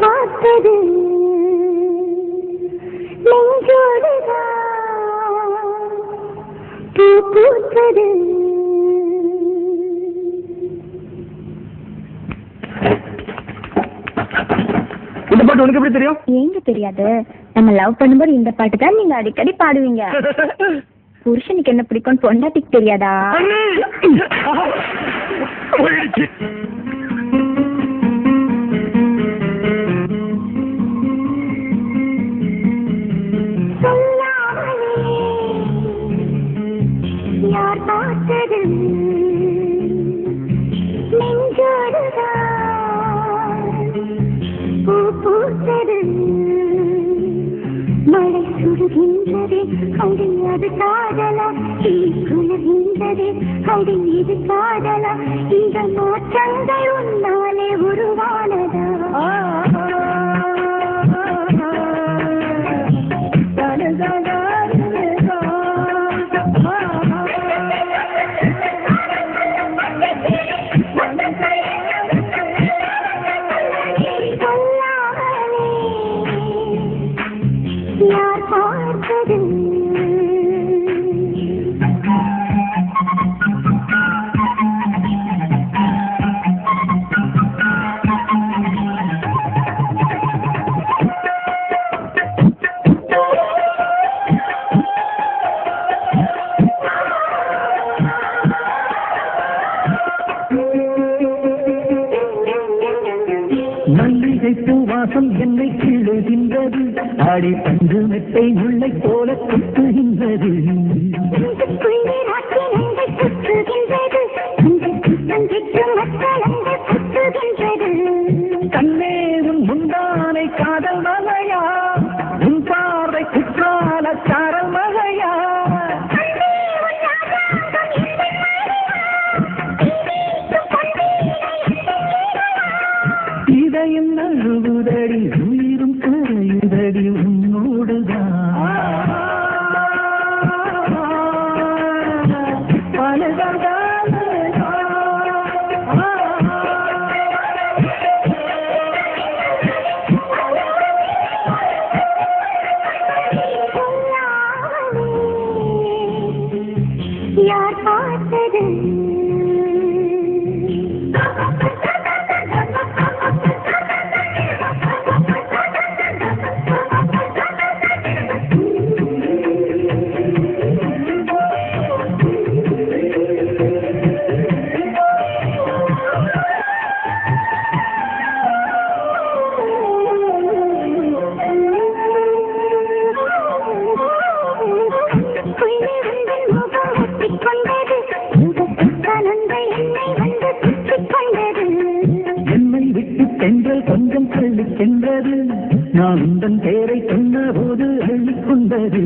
பார்த்தது நெஞ்சோடுதான் பூ பூத்தது. இந்த பாட்டு உனக்கு எப்படி தெரியும்? எங்க தெரியாது, நம்ம லவ் பண்ணும்போது இந்த பாட்டு தான் நீங்க அடிக்கடி பாடுவீங்க. புருஷனுக்கு என்ன பிடிக்கும் பொண்டாட்டிக்கு தெரியாதா? யார் பார்த்தது நெஞ்சோடுதான் பூ பூத்தது. மழை சுடுகின்றது அடி அது காதலா, தீ குளிர்கின்றது அடி இது காதலா, இந்த மாற்றங்கள் உன்னாலே உருவானதா? யார் பார்த்தது மல்லிகை பூவாசம் என்னை கிள்ளுகின்றது, ஆடி பந்து மெட்டை முல்லை போல குத்துகின்றது. கண்ணே உன் முந்தானை காதல் மலையா, உன் பார்வை குற்றால சாரல் மலையா, இதயம் நழுவுதடி உயிரும் கரையுதடி உன்னோடுதான். யார் பார்த்தது என்னை விட்டு சென்றல் கொஞ்சம் தள்ளிச் சென்றது, நான் உந்தன் பேரை சொன்ன போது அள்ளிக்கொண்டது.